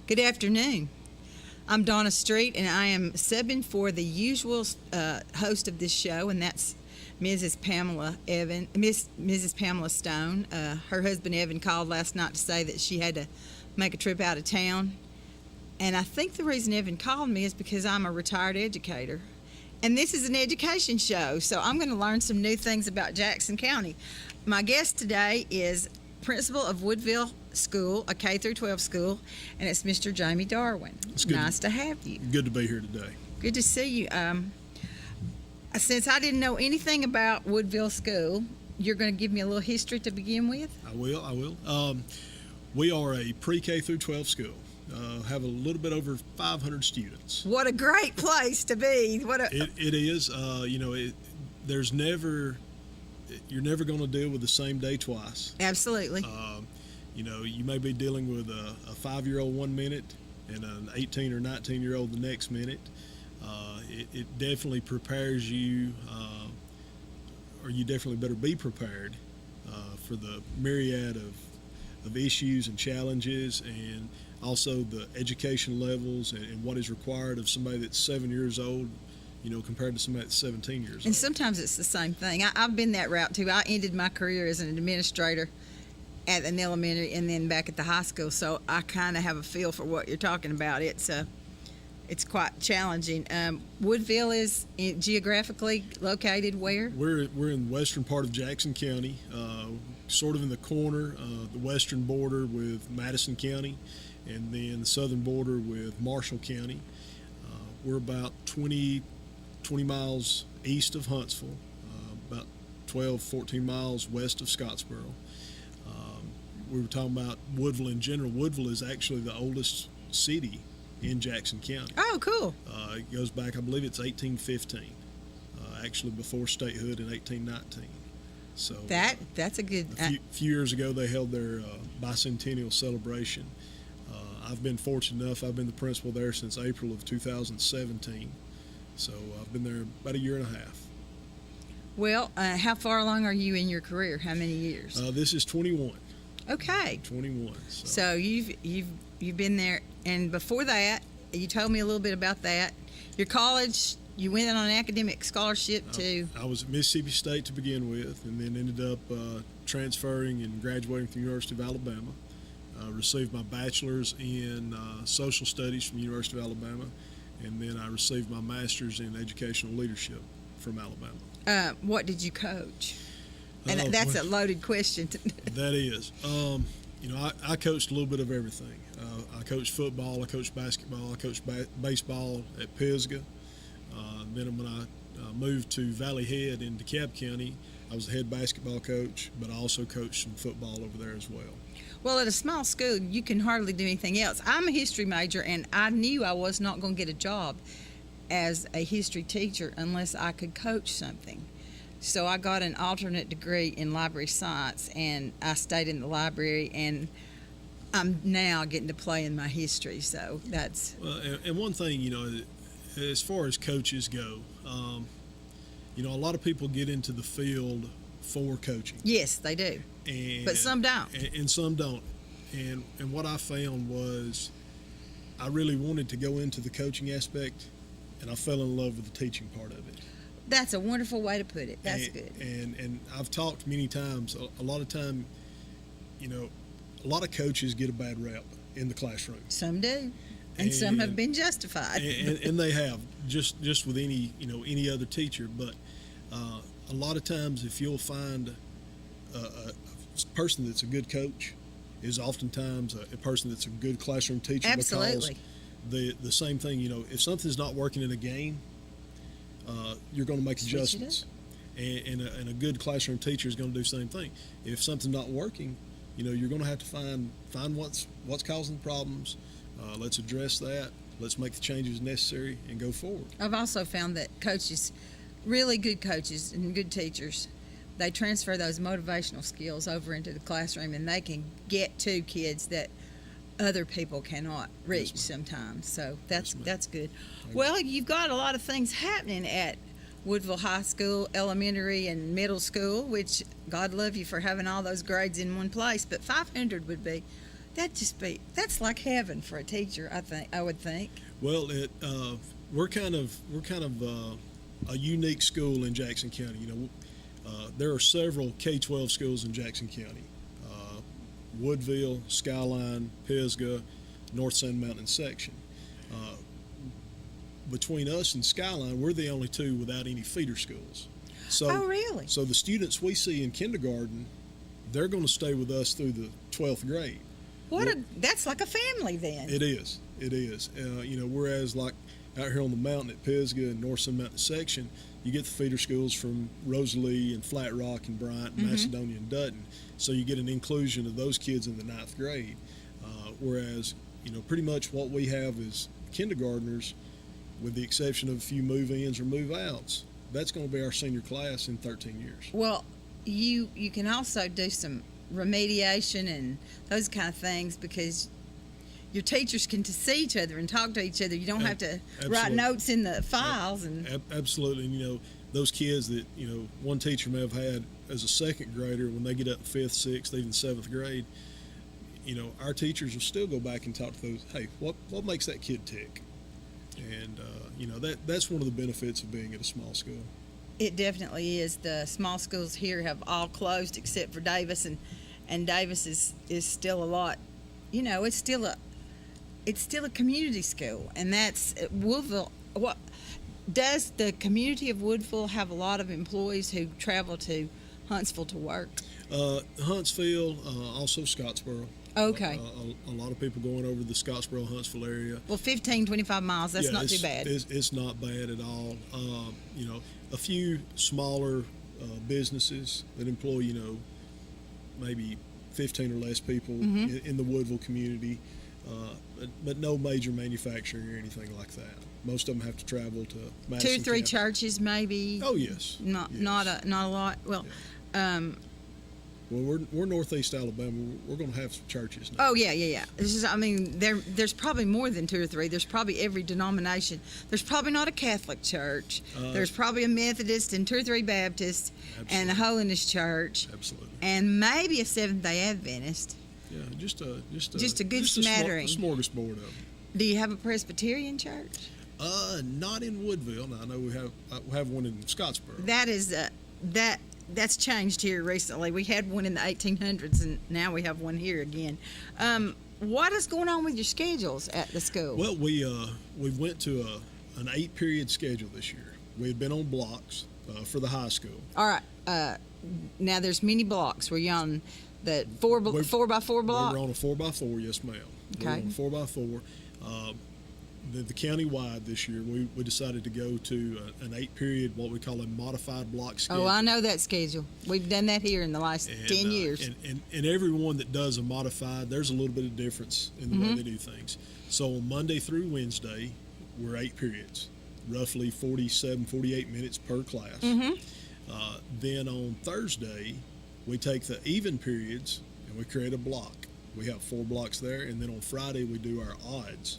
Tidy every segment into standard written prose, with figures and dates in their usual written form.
Good afternoon. I'm Donna Street, and I am subbing for the usual host of this show, and that's Mrs. Pamela Stone. Her husband Evan called last night to say that she had to make a trip out of town, and I think the reason Evan called me is because I'm a retired educator, and this is an education show, so I'm going to learn some new things about Jackson County. My guest today is principal of Woodville School, a K through 12 school, and it's Mr. Jamie Darwin. It's good. Nice to have you. Good to be here today. Good to see you. Since I didn't know anything about Woodville School, you're going to give me a little history to begin with? I will. We are a pre-K through 12 school. Have a little bit over 500 students. What a great place to be. It is. You're never going to deal with the same day twice. Absolutely. You may be dealing with a 5-year-old 1 minute and an 18 or 19-year-old the next minute. It definitely prepares you, or you definitely better be prepared for the myriad of issues and challenges, and also the education levels and what is required of somebody that's 7 years old, compared to somebody that's 17 years old. And sometimes it's the same thing. I've been that route too. I ended my career as an administrator at an elementary and then back at the high school, so I kind of have a feel for what you're talking about. It's quite challenging. Woodville is geographically located where? We're in the western part of Jackson County, sort of in the corner, the western border with Madison County, and then the southern border with Marshall County. We're about 20 miles east of Huntsville, about 14 miles west of Scottsboro. We were talking about Woodville in general. Woodville is actually the oldest city in Jackson County. Oh, cool. It goes back, I believe it's 1815, actually before statehood in 1819. So that's a good... A few years ago, they held their bicentennial celebration. I've been fortunate enough, I've been the principal there since April of 2017. So I've been there about a year and a half. Well, how far along are you in your career? How many years? This is 21. Okay. 21. So you've been there, and before that, you told me a little bit about that. Your college, you went on an academic scholarship to... I was at Mississippi State to begin with, and then ended up transferring and graduating from the University of Alabama. Received my bachelor's in social studies from the University of Alabama, and then I received my master's in educational leadership from Alabama. What did you coach? And that's a loaded question. That is. I coached a little bit of everything. I coached football, I coached basketball, I coached baseball at Pisgah. Then when I moved to Valley Head in DeKalb County, I was the head basketball coach, but I also coached some football over there as well. Well, at a small school, you can hardly do anything else. I'm a history major, and I knew I was not going to get a job as a history teacher unless I could coach something. So I got an alternate degree in library science, and I stayed in the library, and I'm now getting to play in my history. So that's... Well, and one thing, as far as coaches go, a lot of people get into the field for coaching. Yes, they do. But some don't. And some don't. And what I found was I really wanted to go into the coaching aspect, and I fell in love with the teaching part of it. That's a wonderful way to put it. That's good. And I've talked many times, a lot of time, a lot of coaches get a bad rap in the classroom. Some do. And some have been justified. And they have, just with any other teacher. But a lot of times, if you'll find a person that's a good coach is oftentimes a person that's a good classroom teacher. Absolutely. Because the same thing, if something's not working in a game, you're going to make adjustments. And a good classroom teacher is going to do the same thing. If something's not working, you're going to have to find what's causing the problems. Let's address that. Let's make the changes necessary and go forward. I've also found that coaches, really good coaches and good teachers, they transfer those motivational skills over into the classroom, and they can get to kids that other people cannot reach sometimes. So that's good. Well, you've got a lot of things happening at Woodville High School, elementary and middle school, which God love you for having all those grades in one place, but 500 would be That's like heaven for a teacher, I would think. Well, we're kind of a unique school in Jackson County. There are several K-12 schools in Jackson County: Woodville, Skyline, Pisgah, North Sand Mountain section. Between us and Skyline, we're the only two without any feeder schools. So, Oh, really? So the students we see in kindergarten, they're going to stay with us through the 12th grade. That's like a family then. It is. Whereas like out here on the mountain at Pisgah and North Sun Mountain section, you get the feeder schools from Rosalie and Flat Rock and Bryant, and Macedonia and Dutton. So you get an inclusion of those kids in the 9th grade. Whereas, pretty much what we have is kindergartners, with the exception of a few move-ins or move-outs. That's going to be our senior class in 13 years. Well, you can also do some remediation and those kind of things because your teachers can see each other and talk to each other. You don't have to write notes in the files. Absolutely. And, those kids that, one teacher may have had as a second grader, when they get up in 5th, 6th, even 7th grade, our teachers will still go back and talk to those, hey, what makes that kid tick? And, that's one of the benefits of being at a small school. It definitely is. The small schools here have all closed except for Davis, and Davis is still a lot. It's still a community school, and that's Woodville. What does the community of Woodville have a lot of employees who travel to Huntsville to work? Huntsville, also Scottsboro. Okay. A lot of people going over the Scottsboro, Huntsville area. Well, 15, 25 miles, that's not too bad. It's not bad at all. A few smaller businesses that employ, maybe 15 or less people in the Woodville community, but no major manufacturing or anything like that. Most of them have to travel to Madison 2 or 3 County. Churches, maybe. Oh, yes. Not a lot. Well, Well, we're Northeast Alabama. We're going to have some churches now. Oh yeah. There's probably more than 2 or 3. There's probably every denomination. There's probably not a Catholic church. There's probably a Methodist and 2 or 3 Baptists and a Holiness church. Absolutely. And maybe a Seventh-day Adventist. Yeah, just a good smattering. A smorgasbord of them. Do you have a Presbyterian church? Not in Woodville. No, I know we have one in Scottsboro. That's changed here recently. We had one in the 1800s, and now we have one here again. What is going on with your schedules at the school? Well, we went to an 8-period schedule this year. We had been on blocks for the high school. All right. Now there's many blocks. Were you on the 4x4 block? We were on a 4x4, yes, ma'am. Okay. We were on a 4x4. The county-wide this year, we decided to go to an 8-period, what we call a modified block schedule. Oh, I know that schedule. We've done that here in the last 10 years. And everyone that does a modified, there's a little bit of difference in the way they do things. So on Monday through Wednesday, we're 8 periods, roughly 47, 48 minutes per class. Then on Thursday, we take the even periods and we create a block. We have 4 blocks there, and then on Friday we do our odds.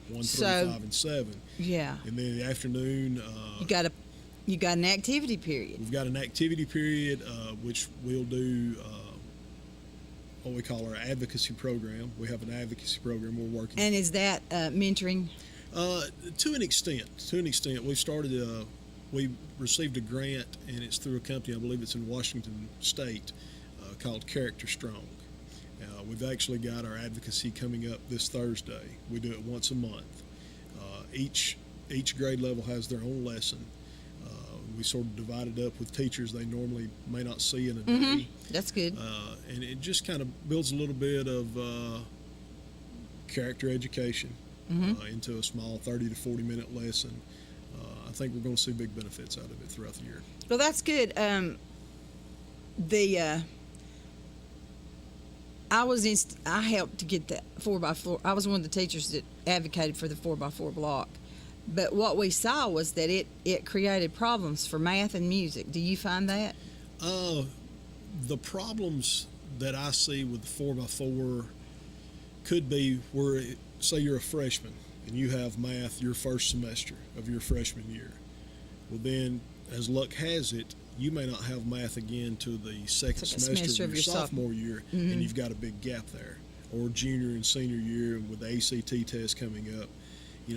1, 3, 5, and 7. Yeah. And then in the afternoon, you got an activity period. We've got an activity period, which we'll do what we call our advocacy program. We have an advocacy program we're working. And is that mentoring? To an extent, we started. We received a grant, and it's through a company. I believe it's in Washington State, called Character Strong. We've actually got our advocacy coming up this Thursday. We do it once a month. Each grade level has their own lesson. We sort of divide it up with teachers they normally may not see in a day. That's good. And it just kind of builds a little bit of character education into a small 30 to 40-minute lesson. I think we're going to see big benefits out of it throughout the year. Well, that's good. I helped to get the 4x4. I was one of the teachers that advocated for the 4x4 block. But what we saw was that it created problems for math and music. Do you find that? The problems that I see with the 4x4 could be where, say you're a freshman and you have math your first semester of your freshman year. Well, then, as luck has it, you may not have math again to the second semester of your sophomore year, and you've got a big gap there. or junior and senior year, and with the ACT test coming up,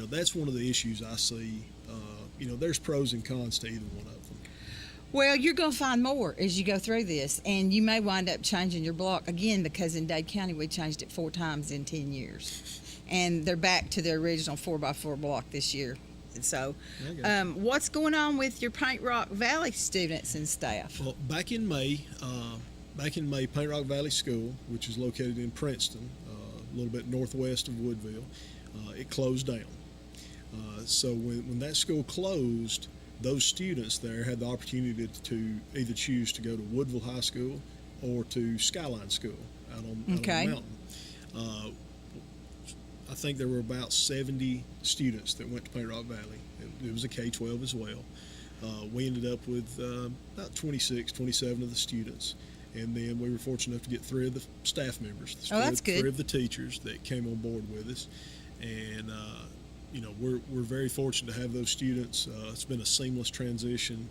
that's one of the issues I see. There's pros and cons to either one of them. Well, you're going to find more as you go through this, and you may wind up changing your block again, because in Dade County we changed it 4 times in 10 years, and they're back to their original 4x4 block this year. So, what's going on with your Paint Rock Valley students and staff? Well, back in May, Paint Rock Valley School, which is located in Princeton, a little bit northwest of Woodville, it closed down. So when that school closed, those students there had the opportunity to either choose to go to Woodville High School or to Skyline School out on the mountain. I think there were about 70 students that went to Paint Rock Valley. It was a K-12 as well. We ended up with about 26, 27 of the students. And then we were fortunate enough to get 3 of the staff members. That's good. 3 of the teachers that came on board with us. And, we're very fortunate to have those students. It's been a seamless transition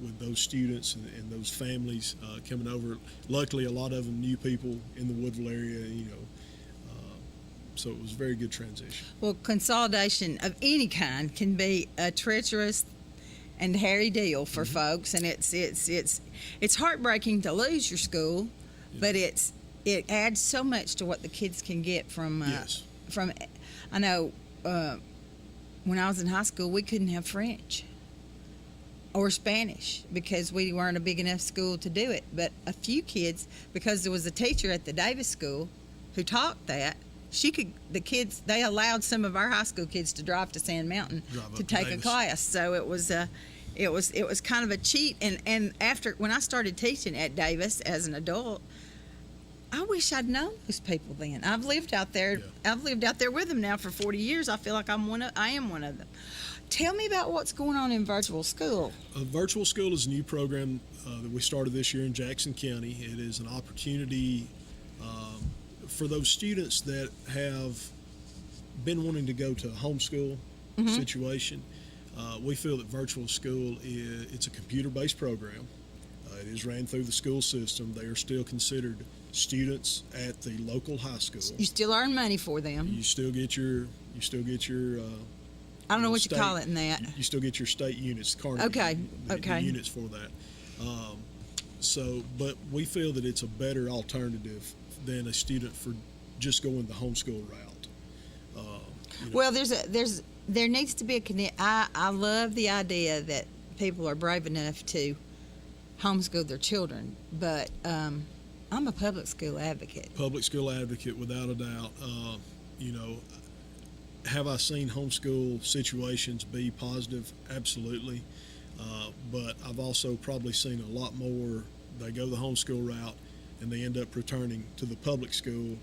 with those students and those families coming over. Luckily, a lot of them knew people in the Woodville area, so it was a very good transition. Well, consolidation of any kind can be a treacherous and hairy deal for folks, and it's heartbreaking to lose your school, but it adds so much to what the kids can get from. I know when I was in high school, we couldn't have French or Spanish because we weren't a big enough school to do it. But a few kids, because there was a teacher at the Davis School who taught that, they allowed some of our high school kids to drive to Sand Mountain to take a class. So it was kind of a cheat. And after, when I started teaching at Davis as an adult, I wish I'd known those people then. I've lived out there. Yeah. I've lived out there with them now for 40 years. I feel like I am one of them. Tell me about what's going on in virtual school. Virtual school is a new program that we started this year in Jackson County. It is an opportunity for those students that have been wanting to go to a homeschool situation. We feel that virtual school it's a computer-based program. It is ran through the school system. They are still considered students at the local high school. You still earn money for them. You still get your I don't know what you call it in that. You still get your state units, Carnegie. The units for that. But we feel that it's a better alternative than a student for just going the homeschool route. Well, there needs to be a connect. I love the idea that people are brave enough to homeschool their children, but I'm a public school advocate. Public school advocate, without a doubt. Have I seen homeschool situations be positive? Absolutely. But I've also probably seen a lot more. They go the homeschool route and they end up returning to the public school,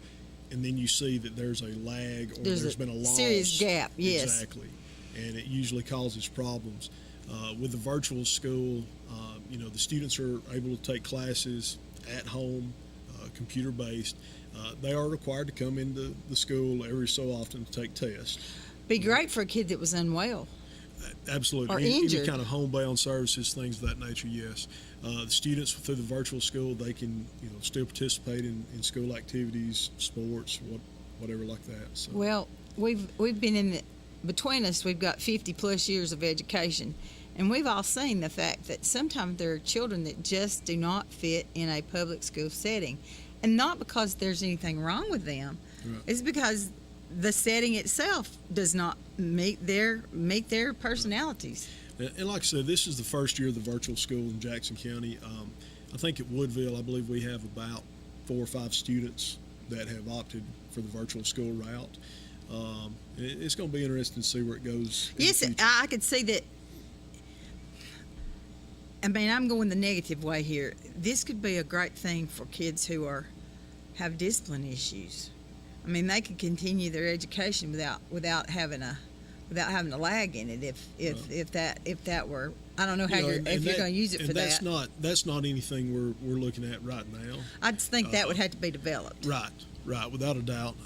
and then you see that there's a lag or there's been a loss. Serious gap, yes. Exactly. And it usually causes problems. With the virtual school, the students are able to take classes at home, computer-based. They are required to come into the school every so often to take tests. Be great for a kid that was unwell. Absolutely. Or injured. Any kind of homebound services, things of that nature, yes. The students through the virtual school, they can still participate in school activities, sports, whatever like that. So. Well, we've been between us, we've got 50 plus years of education, and we've all seen the fact that sometimes there are children that just do not fit in a public school setting, and not because there's anything wrong with them. Right. It's because the setting itself does not meet their personalities. And like I said, this is the first year of the virtual school in Jackson County. I think at Woodville, I believe we have about 4 or 5 students that have opted for the virtual school route. It's going to be interesting to see where it goes. Yes, I could see that. I mean, I'm going the negative way here. This could be a great thing for kids who have discipline issues. I mean, they could continue their education without having a lag in it. If that were, I don't know how you're going to use it for that. That's not anything we're looking at right now. I just think that would have to be developed. Right, without a doubt.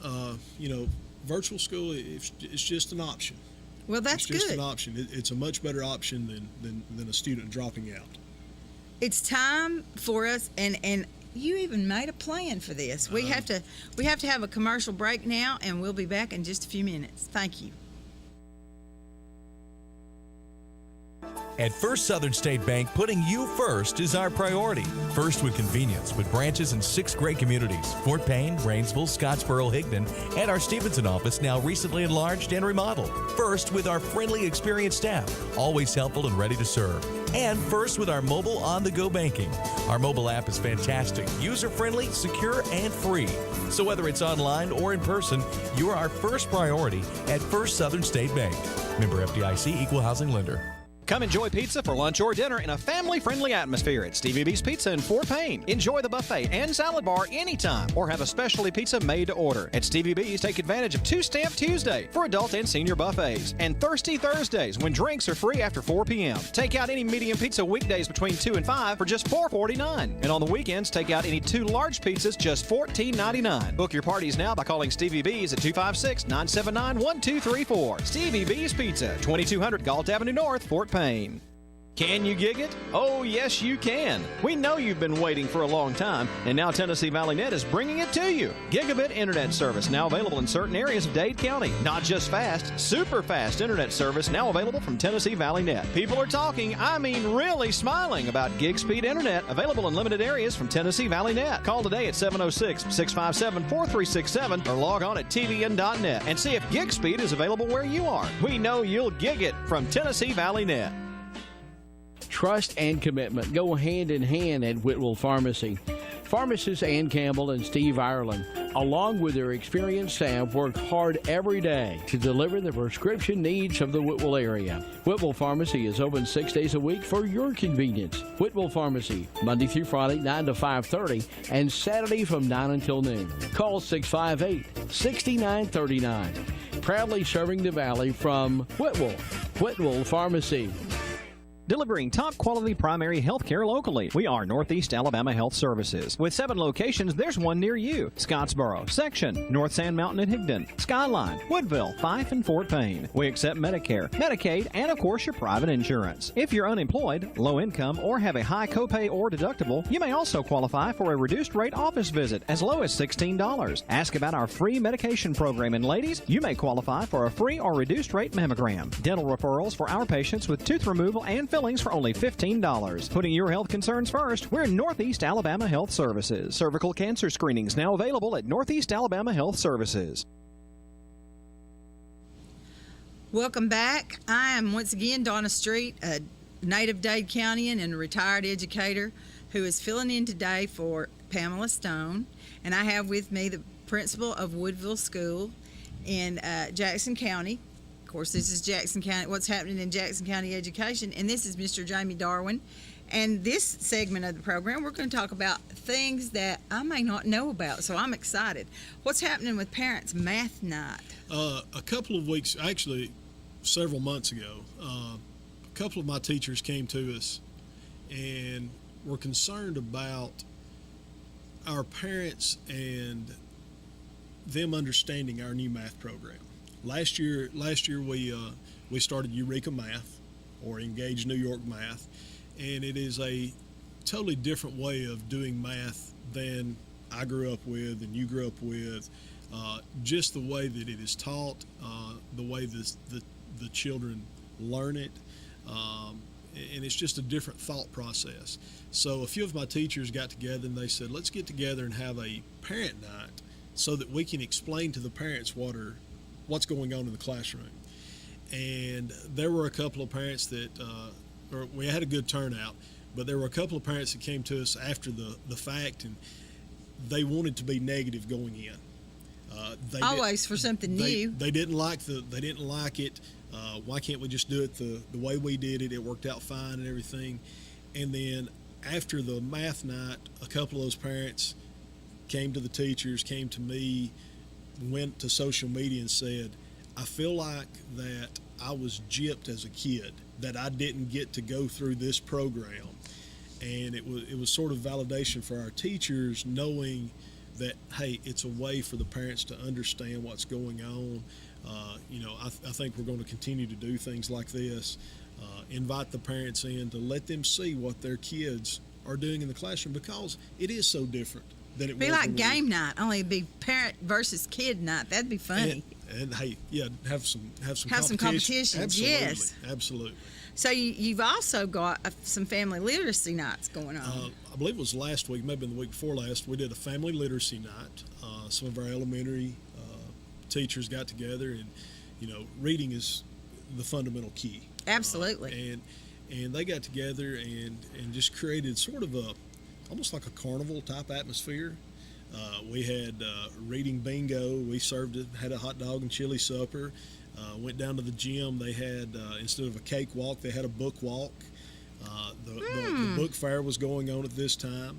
Virtual school, it's just an option. Well, that's good. It's just an option. It's a much better option than a student dropping out. It's time for us, and you even made a plan for this. We have to have a commercial break now, and we'll be back in just a few minutes. Thank you. At First Southern State Bank, putting you first is our priority. First with convenience, with branches in 6 great communities: Fort Payne, Rainsville, Scottsboro, Higdon, and our Stevenson office, now recently enlarged and remodeled. First with our friendly, experienced staff, always helpful and ready to serve. And first with our mobile on-the-go banking. Our mobile app is fantastic, user-friendly, secure, and free. So whether it's online or in person, you are our first priority at First Southern State Bank. Member FDIC, Equal Housing Lender. Come enjoy pizza for lunch or dinner in a family-friendly atmosphere at Stevie B's Pizza in Fort Payne. Enjoy the buffet and salad bar anytime, or have a specialty pizza made to order. At Stevie B's, take advantage of 2 Stamp Tuesday for adult and senior buffets, and Thirsty Thursdays when drinks are free after 4 p.m. Take out any medium pizza weekdays between 2 and 5 for just $4.49. And on the weekends, take out any 2 large pizzas, just $14.99. Book your parties now by calling Stevie B's at 256-979-1234. Stevie B's Pizza, 2200 Galt Avenue North, Fort Payne. Can you gig it? Oh, yes, you can. We know you've been waiting for a long time, and now Tennessee Valley Net is bringing it to you. Gigabit internet service now available in certain areas of Dade County. Not just fast, super fast internet service now available from Tennessee Valley Net. People are talking, I mean really smiling, about gig speed internet available in limited areas from Tennessee Valley Net. Call today at 706-657-4367 or log on at tvn.net and see if gig speed is available where you are. We know you'll gig it from Tennessee Valley Net. Trust and commitment go hand in hand at Whitwell Pharmacy. Pharmacists Ann Campbell and Steve Ireland, along with their experienced staff, work hard every day to deliver the prescription needs of the Whitwell area. Whitwell Pharmacy is open 6 days a week for your convenience. Whitwell Pharmacy, Monday through Friday, 9 to 5:30, and Saturday from 9 until noon. Call 658-6939. Proudly serving the Valley from Whitwell Pharmacy. Delivering top-quality primary health care locally. We are Northeast Alabama Health Services. With 7 locations, there's one near you. Scottsboro, Section, North Sand Mountain and Higdon, Skyline, Woodville, Fife, and Fort Payne. We accept Medicare, Medicaid, and of course your private insurance. If you're unemployed, low income, or have a high copay or deductible, you may also qualify for a reduced rate office visit as low as $16. Ask about our free medication program, and ladies, you may qualify for a free or reduced rate mammogram. Dental referrals for our patients with tooth removal and fillings for only $15. Putting your health concerns first, we're Northeast Alabama Health Services. Cervical cancer screenings now available at Northeast Alabama Health Services. Welcome back. I am once again Donna Street, a native Dade Countyan and a retired educator who is filling in today for Pamela Stone. And I have with me the principal of Woodville School in Jackson County. Of course, this is Jackson County, what's happening in Jackson County education, and this is Mr. Jamie Darwin. And this segment of the program, we're going to talk about things that I may not know about, so I'm excited. What's happening with Parents Math Night? A couple of weeks, actually several months ago, a couple of my teachers came to us and were concerned about our parents and them understanding our new math program. Last year we started Eureka Math, or Engage New York Math, and it is a totally different way of doing math than I grew up with and you grew up with. Just the way that it is taught, the way the children learn it, and it's just a different thought process. So a few of my teachers got together and they said, let's get together and have a parent night so that we can explain to the parents what's going on in the classroom. And there were a couple of parents that, we had a good turnout, but there were a couple of parents that came to us after the fact, and they wanted to be negative going in. Always for something new. They didn't like it. Why can't we just do it the way we did it? It worked out fine and everything. And then after the math night, a couple of those parents came to the teachers, came to me, went to social media and said, I feel like that I was gypped as a kid, that I didn't get to go through this program. And it was sort of validation for our teachers, knowing that, hey, it's a way for the parents to understand what's going on. I think we're going to continue to do things like this, invite the parents in to let them see what their kids are doing in the classroom, because it is so different than it It'd be was like when we- game night, only it'd be parent versus kid night. That'd be funny. And hey, yeah, have some Have some competition. competitions, Absolutely, yes. absolutely. So you've also got some family literacy nights going on. I believe it was last week, maybe the week before last. We did a family literacy night. Some of our elementary teachers got together, and reading is the fundamental key. Absolutely. And they got together and just created sort of almost like a carnival type atmosphere. We had reading bingo. We had a hot dog and chili supper. Went down to the gym. They had, instead of a cake walk, they had a book walk. The book fair was going on at this time.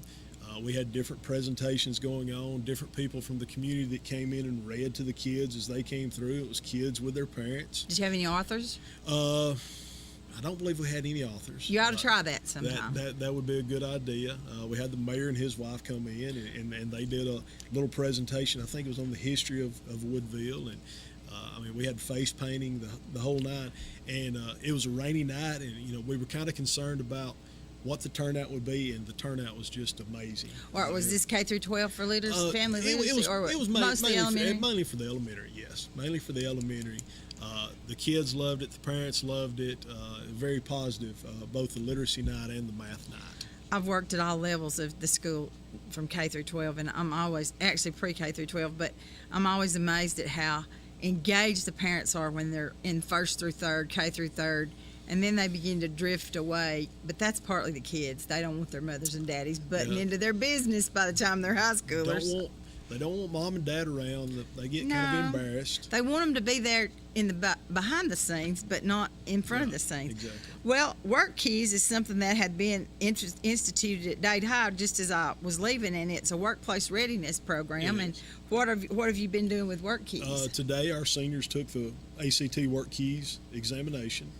We had different presentations going on, different people from the community that came in and read to the kids as they came through. It was kids with their parents. Did you have any authors? I don't believe we had any authors. You ought to try that sometime. That would be a good idea. We had the mayor and his wife come in, and they did a little presentation. I think it was on the history of Woodville, and we had face painting the whole night. And it was a rainy night, and we were kind of concerned about what the turnout would be, and the turnout was just amazing. Or was this K through 12 for leaders, family literacy, it was mostly elementary? Mainly for the elementary, yes. Mainly for the elementary. The kids loved it. The parents loved it. Very positive, both the literacy night and the math night. I've worked at all levels of the school from K through 12, and I'm always, actually pre-K through 12, but I'm always amazed at how engaged the parents are when they're in first through third, K through third, and then they begin to drift away. But that's partly the kids. They don't want their mothers and daddies butting into their business by the time they're high schoolers. They don't want mom and dad around. They get kind of embarrassed. They want them to be there in the behind the scenes, but not in front of the scenes. Exactly. Well, Work Keys is something that had been instituted at Dade High just as I was leaving, and it's a workplace readiness program. It And is. what have you been doing with Work Keys? Today, our seniors took the ACT Work Keys examination.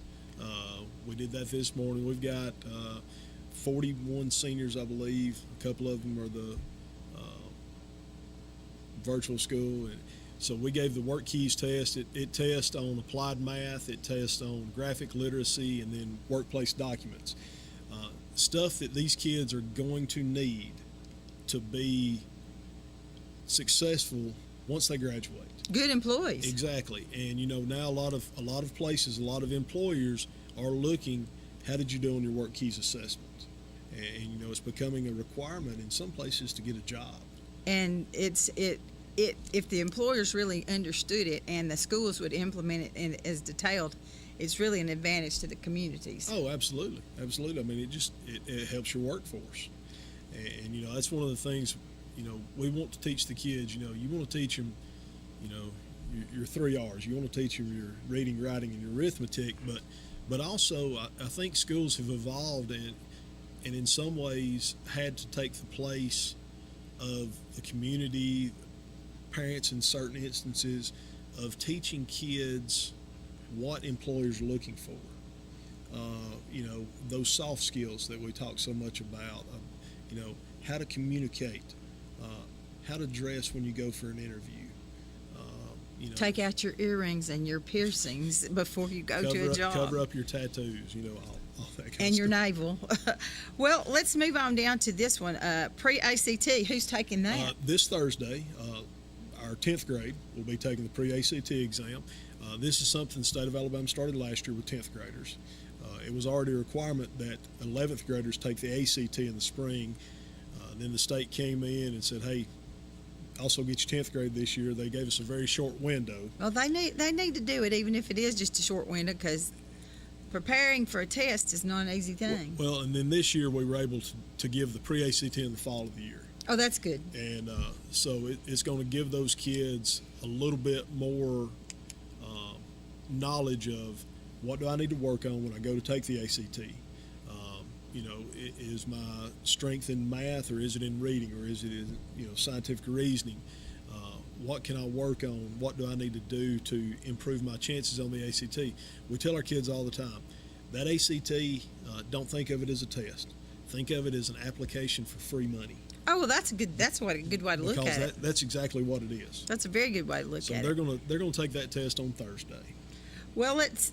We did that this morning. We've got 41 seniors, I believe. A couple of them are the virtual school, and so we gave the Work Keys test. It tests on applied math, it tests on graphic literacy, and then workplace documents, stuff that these kids are going to need to be successful once they graduate. Good employees. Exactly. And now a lot of places, a lot of employers are looking, how did you do on your Work Keys assessment? And it's becoming a requirement in some places to get a job. And if the employers really understood it and the schools would implement it as detailed, it's really an advantage to the communities. Oh, absolutely, absolutely. It helps your workforce, and that's one of the things we want to teach the kids. You want to teach them, your 3 R's. You want to teach them your reading, writing, and your arithmetic, but also I think schools have evolved and in some ways had to take the place of the community, parents in certain instances, of teaching kids what employers are looking for. Those soft skills that we talk so much about, how to communicate, how to dress when you go for an interview. Take out your earrings and your piercings before you go to a job. Cover up your tattoos, all that kind of And your stuff. navel. Well, let's move on down to this one. Pre-ACT, who's taking that? This Thursday, our 10th grade will be taking the pre-ACT exam. This is something the state of Alabama started last year with 10th graders. It was already a requirement that 11th graders take the ACT in the spring. Then the state came in and said, hey, also get your 10th grade this year. They gave us a very short window. Well, they need to do it, even if it is just a short window, because preparing for a test is not an easy thing. Well, and then this year we were able to give the pre-ACT in the fall of the year. Oh, that's good. And so it's going to give those kids a little bit more knowledge of what do I need to work on when I go to take the ACT. Is my strength in math, or is it in reading, or is it in scientific reasoning? What can I work on? What do I need to do to improve my chances on the ACT? We tell our kids all the time, that ACT, don't think of it as a test. Think of it as an application for free money. Oh, well, that's a good way to look at it. That's exactly what it is. That's a very good way to look So at they're it. they're gonna take that test on Thursday. Well, let's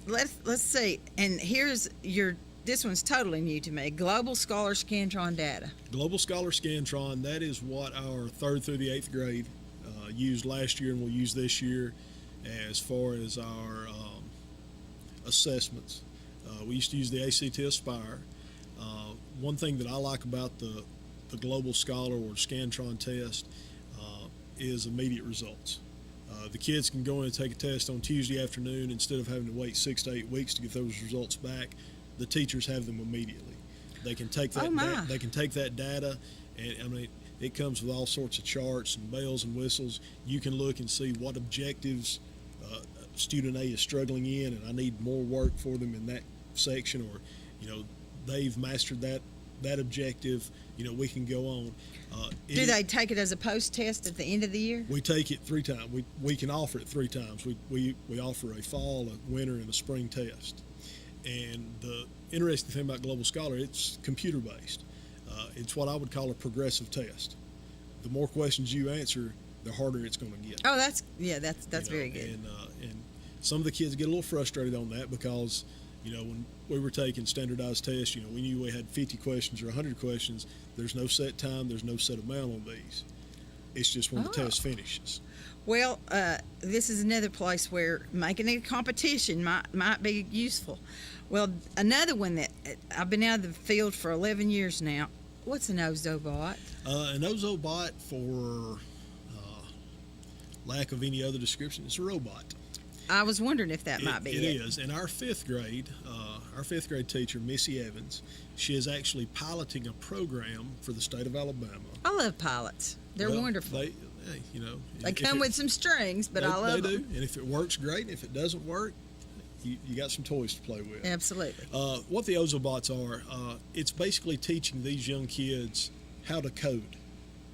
see. And here's your this one's totally new to me. Global Scholar Scantron data. Global Scholar Scantron, that is what our 3rd through the 8th grade used last year and will use this year as far as our assessments. We used to use the ACT Aspire. One thing that I like about the Global Scholar or Scantron test is immediate results. The kids can go in and take a test on Tuesday afternoon instead of having to wait 6 to 8 weeks to get those results back. The teachers have them immediately. They can take that. They can take that data, and I mean, it comes with all sorts of charts and bells and whistles. You can look and see what objectives student A is struggling in, and I need more work for them in that section, or they've mastered that objective. We can go on. Do they take it as a post-test at the end of the year? We take it 3 times. We can offer it 3 times. We offer a fall, a winter, and a spring test. And the interesting thing about Global Scholar, it's computer-based. It's what I would call a progressive test. The more questions you answer, the harder it's going to get. Oh, that's very good. And some of the kids get a little frustrated on that because, when we were taking standardized tests, we knew we had 50 questions or 100 questions. There's no set time. There's no set amount on these. It's just when the test finishes. Well, this is another place where making it a competition might be useful. Well, another one that I've been out of the field for 11 years now. What's an Ozobot? An Ozobot, for lack of any other description, it's a robot. I was wondering if that might be it. It is. In our 5th grade, our 5th grade teacher, Missy Evans, she is actually piloting a program for the state of Alabama. I love pilots. They're wonderful. They come with some strings, but I love them. They do. And if it works, great. And if it doesn't work, you got some toys to play with. Absolutely. What the Ozobots are, it's basically teaching these young kids how to code,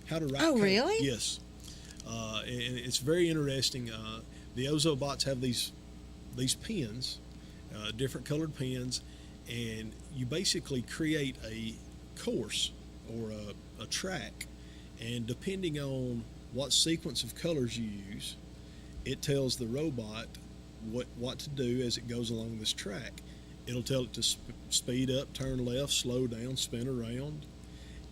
how to write code. Oh, really? Yes. And it's very interesting. The Ozobots have these pens, different colored pens, and you basically create a course or a track, and depending on what sequence of colors you use, it tells the robot what to do as it goes along this track. It'll tell it to speed up, turn left, slow down, spin around,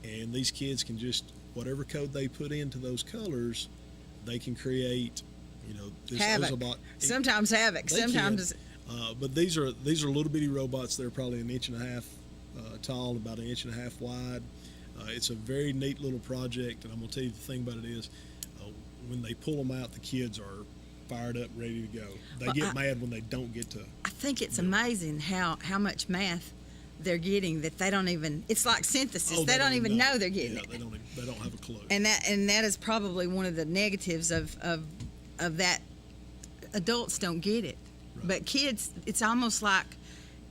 and these kids can just, whatever code they put into those colors, they can create, this havoc. Ozobot. Sometimes havoc. Sometimes. But these are little bitty robots. They're probably 1.5 inches tall, about 1.5 inches wide. It's a very neat little project, and I'm gonna tell you the thing about it is, when they pull them out, the kids are fired up, ready to go. They get mad when they don't get to. I think it's amazing how much math they're getting that they don't even. It's like synthesis. Oh, they don't even know they're getting it. it. They don't have a clue. And that is probably one of the negatives of that. Adults don't get it, right. But kids, it's almost like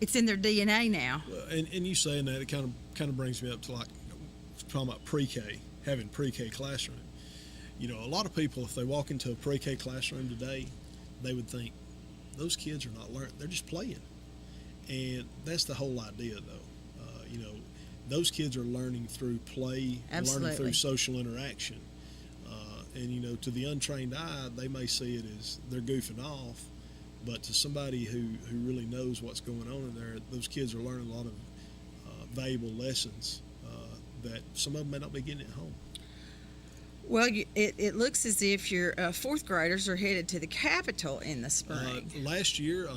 it's in their DNA now. And you saying that, it kind of brings me up to talking about pre-K, having pre-K classroom. A lot of people, if they walk into a pre-K classroom today, they would think those kids are not learning; they're just playing. And that's the whole idea, though. Those kids are learning through play, learning through social interaction. And to the untrained eye, they may see it as they're goofing off, but to somebody who really knows what's going on in there, those kids are learning a lot of valuable lessons that some of them may not be getting at home. Well, it looks as if your 4th graders are headed to the Capitol in the spring. Last year,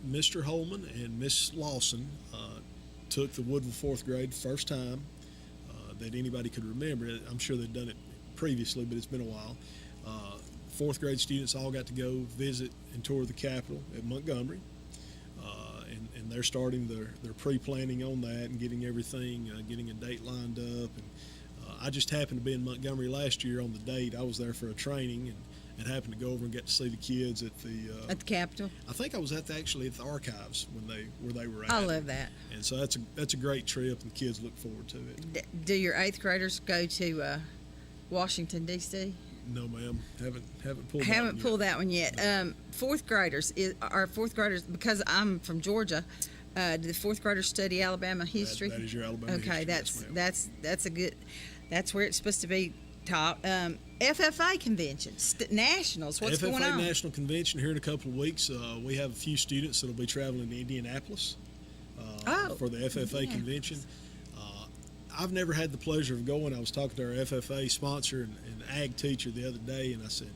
Mr. Holman and Miss Lawson took the Woodville 4th grade first time that anybody could remember. I'm sure they'd done it previously, but it's been a while. 4th grade students all got to go visit and tour the Capitol at Montgomery, and they're starting their pre-planning on that and getting everything, getting a date lined up. And I just happened to be in Montgomery last year on the date. I was there for a training and happened to go over and get to see the kids at the Capitol. I think I was actually at the archives where they were at. I love that. And so that's a great trip, and the kids look forward to it. Do your 8th graders go to Washington D.C.? No, ma'am. Haven't pulled. Haven't pulled that one yet. No. 4th graders are 4th graders, because I'm from Georgia. Do the 4th graders study Alabama history? That is your Alabama history. Okay, that's a good. That's where it's supposed to be taught. FFA convention, nationals. What's going on? FFA National Convention here in a couple of weeks. We have a few students that'll be traveling to Indianapolis. for the FFA yeah. convention. I've never had the pleasure of going. I was talking to our FFA sponsor and ag teacher the other day, and I said,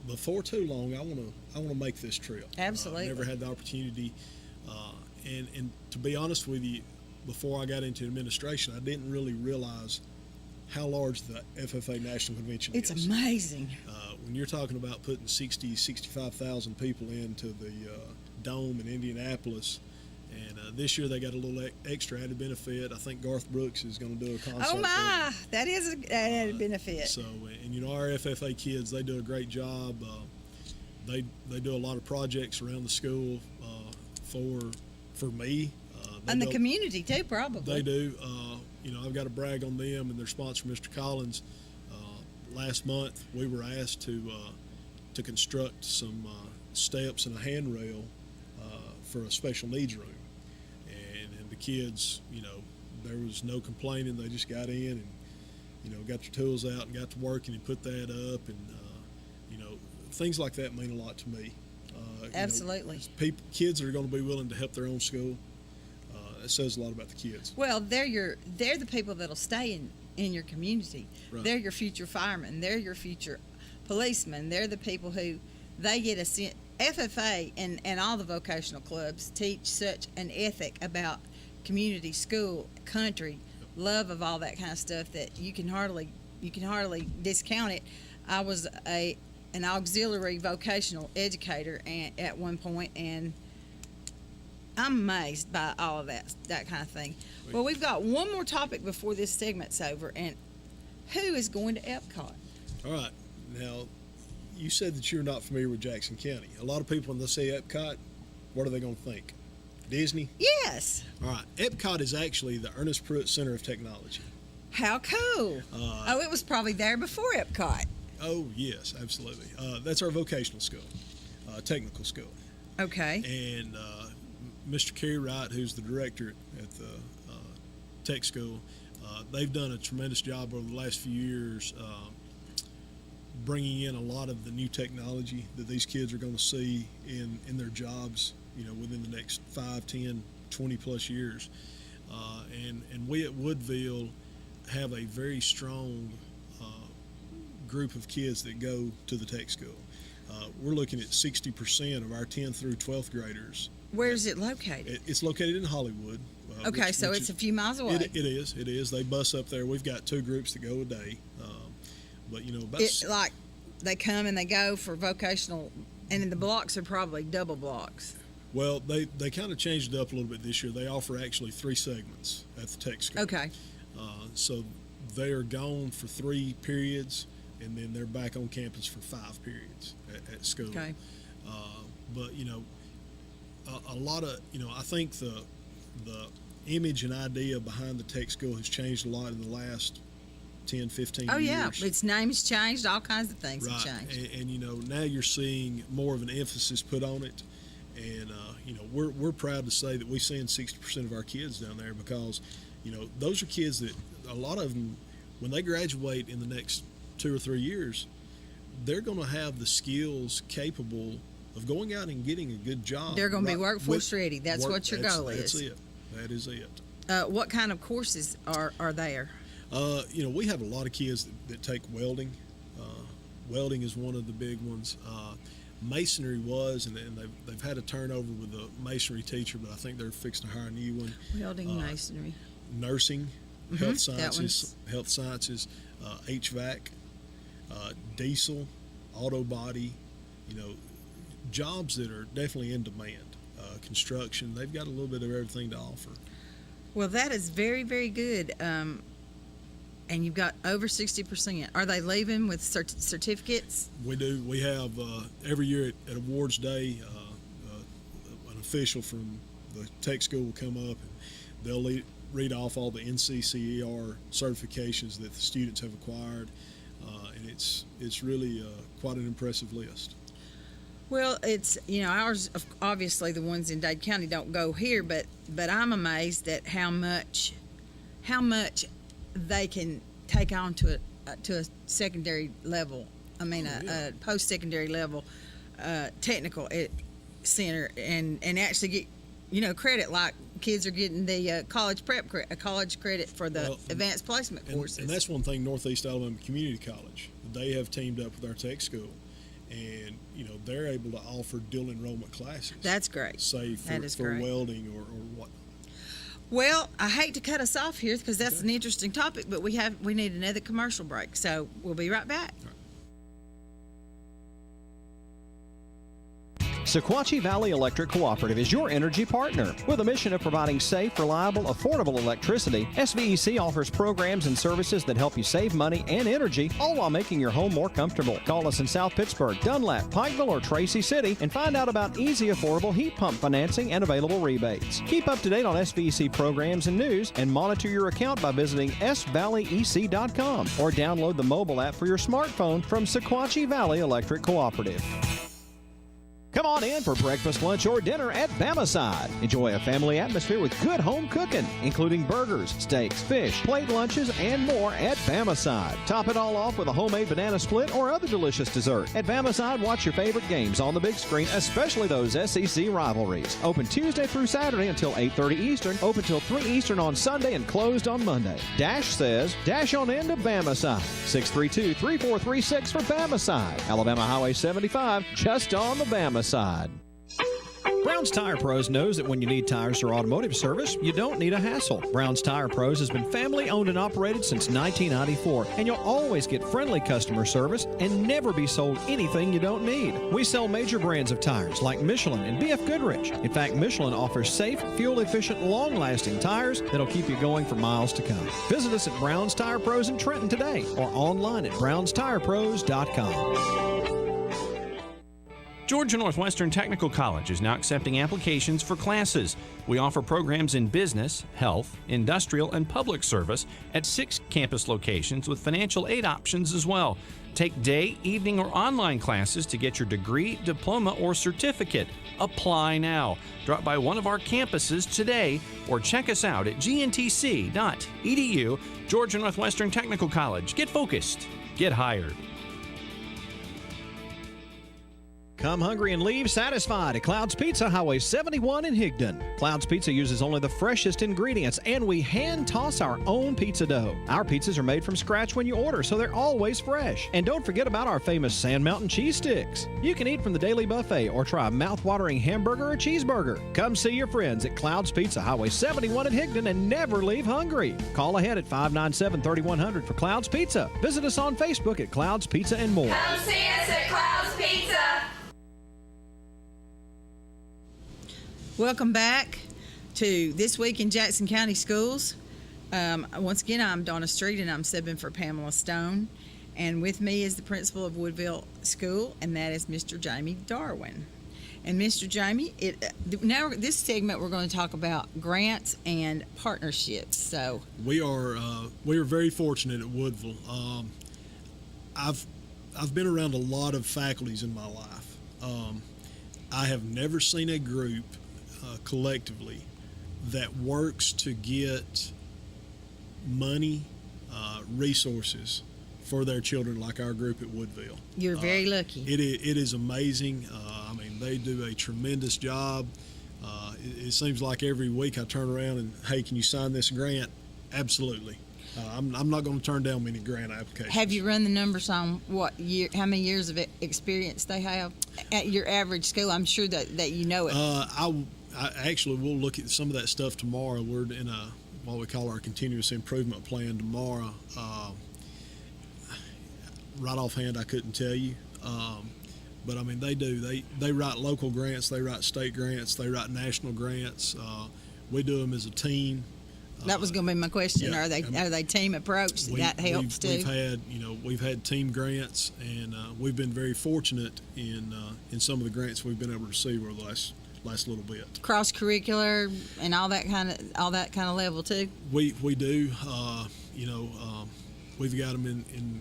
before too long, I want to make this trip. Absolutely. Never had the opportunity, and to be honest with you, before I got into administration, I didn't really realize how large the FFA National Convention It's is. amazing. When you're talking about putting 65,000 people into the Dome in Indianapolis, and this year they got a little extra added benefit. I think Garth Brooks is going to do a concert. Oh my, that is an added benefit. So, and our FFA kids, they do a great job. They do a lot of projects around the school for me. And the community too, probably. They do. I've got to brag on them and their sponsor, Mr. Collins. Last month, we were asked to construct some steps and a handrail for a special needs room, and the kids, there was no complaining. They just got in and got their tools out and got to working and put that up, and things like that mean a lot to me. Absolutely. Kids that are going to be willing to help their own school. It says a lot about the kids. Well, they're the people that'll stay in your community. Right. They're your future firemen. They're your future policemen. They're the people who they get FFA and all the vocational clubs teach such an ethic about community, school, country, love of all that kind of stuff that you can hardly discount it. I was an auxiliary vocational educator at one point, and I'm amazed by all of that kind of thing. Well, we've got one more topic before this segment's over, and who is going to Epcot? All right. Now, you said that you're not familiar with Jackson County. A lot of people, when they say Epcot, what are they going to think? Disney? Yes. All right. Epcot is actually the Ernest Pruitt Center of Technology. How cool. It was probably there before Epcot. Oh, yes, absolutely. That's our vocational school, technical school. Okay. And Mr. Kerry Wright, who's the director at the tech school, they've done a tremendous job over the last few years bringing in a lot of the new technology that these kids are going to see in their jobs, within the next 5, 10, 20 plus years. And we at Woodville have a very strong group of kids that go to the tech school. We're looking at 60% of our 10th through 12th graders. Where is it located? It's located in Hollywood. Okay, so it's a few miles away. It is. They bus up there. We've got 2 groups that go a day. But It's like they come and they go for vocational, and then the blocks are probably double blocks. Well, they kind of changed it up a little bit this year. They offer actually 3 segments at the tech school. Okay. So they are gone for 3 periods, and then they're back on campus for 5 periods at school. Okay. But a lot of I think the image and idea behind the tech school has changed a lot in the last 10, 15 years. Oh yeah, its name's changed. All kinds of things have Right, changed. and now you're seeing more of an emphasis put on it, and we're proud to say that we send 60% of our kids down there because those are kids that a lot of them, when they graduate in the next 2 or 3 years, they're going to have the skills capable of going out and getting a good job. They're going to be workforce ready. That's what your goal is. is. That's it. That is it. What kind of courses are there? We have a lot of kids that take welding. Welding is one of the big ones. Masonry was, and they've had a turnover with a masonry teacher, but I think they're fixing to hire a new one. Welding, masonry. Nursing, health sciences, that HVAC, diesel, auto body, jobs that are definitely in demand. Construction, they've got a little bit of everything to offer. Well, that is very, very good. And you've got over 60%. Are they leaving with certificates? We do. We have every year at Awards Day, an official from the tech school will come up and they'll read off all the NCCER certifications that the students have acquired, and it's really quite an impressive list. Well, it's ours. Obviously, the ones in Dade County don't go here, but I'm amazed at how much they can take on to a secondary level. I mean, a post-secondary level technical center, and actually credit, like kids are getting the college credit for the advanced placement courses. And that's one thing Northeast Alabama Community College, they have teamed up with our tech school, and they're able to offer dual enrollment classes. That's great. Say for welding or what. Well, I hate to cut us off here because that's an interesting topic, but we need another commercial break, so we'll be right back. Sequatchie Valley Electric Cooperative is your energy partner. With a mission of providing safe, reliable, affordable electricity, SVEC offers programs and services that help you save money and energy, all while making your home more comfortable. Call us in South Pittsburgh, Dunlap, Pikeville, or Tracy City and find out about easy, affordable heat pump financing and available rebates. Keep up to date on SVEC programs and news and monitor your account by visiting svalleyec.com or download the mobile app for your smartphone from Sequatchie Valley Electric Cooperative. Come on in for breakfast, lunch, or dinner at Bamacide. Enjoy a family atmosphere with good home cooking, including burgers, steaks, fish, plate lunches, and more at Bamacide. Top it all off with a homemade banana split or other delicious dessert. At Bamacide, watch your favorite games on the big screen, especially those SEC rivalries. Open Tuesday through Saturday until 8:30 Eastern, open till 3 Eastern on Sunday, and closed on Monday. Dash says, dash on into Bamacide. 632-3436 for Bamacide. Alabama Highway 75, just on the Bama side. Brown's Tire Pros knows that when you need tires for automotive service, you don't need a hassle. Brown's Tire Pros has been family owned and operated since 1994, and you'll always get friendly customer service and never be sold anything you don't need. We sell major brands of tires like Michelin and BF Goodrich. In fact, Michelin offers safe, fuel-efficient, long-lasting tires that'll keep you going for miles to come. Visit us at Brown's Tire Pros in Trenton today or online at brownstirePros.com. Georgia Northwestern Technical College is now accepting applications for classes. We offer programs in business, health, industrial, and public service at 6 campus locations with financial aid options as well. Take day, evening, or online classes to get your degree, diploma, or certificate. Apply now. Drop by one of our campuses today or check us out at gntc.edu. Georgia Northwestern Technical College. Get focused. Get hired. Come hungry and leave satisfied at Cloud's Pizza, Highway 71 in Higdon. Cloud's Pizza uses only the freshest ingredients, and we hand toss our own pizza dough. Our pizzas are made from scratch when you order, so they're always fresh. And don't forget about our famous Sand Mountain cheese sticks. You can eat from the daily buffet or try a mouth-watering hamburger or cheeseburger. Come see your friends at Cloud's Pizza, Highway 71 in Higdon, and never leave hungry. Call ahead at 597-3100 for Cloud's Pizza. Visit us on Facebook at Cloud's Pizza and more. Come see us at Cloud's Pizza. Welcome back to This Week in Jackson County Schools. Once again, I'm Donna Street, and I'm subbing for Pamela Stone. And with me is the principal of Woodville School, and that is Mr. Jamie Darwin. And Mr. Jamie, now this segment we're going to talk about grants and partnerships. So we are very fortunate at Woodville. I've been around a lot of faculties in my life. I have never seen a group collectively that works to get money, resources for their children like our group at Woodville. You're very lucky. It is amazing. I mean, they do a tremendous job. It seems like every week I turn around and, hey, can you sign this grant? Absolutely. I'm not going to turn down many grant applications. Have you run the numbers on how many years of experience they have at your average school? I'm sure that you know it. I actually will look at some of that stuff tomorrow. We're in what we call our continuous improvement plan tomorrow. Right offhand, I couldn't tell you. But I mean, they write local grants, they write state grants, they write national grants. We do them as a team. That was going to be my question. Yeah, Are they team approach? That helps too. We've had team grants, and we've been very fortunate in some of the grants we've been able to receive over the last little bit. Cross curricular and all that kind of level too. We do. We've got them in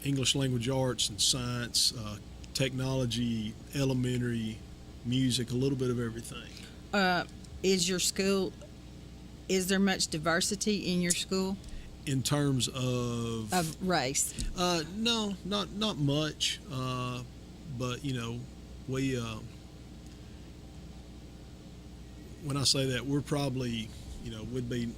English language arts and science, technology, elementary, music, a little bit of everything. Is there much diversity in your school? In terms of race? No, not much. But when I say that, we're probably, would be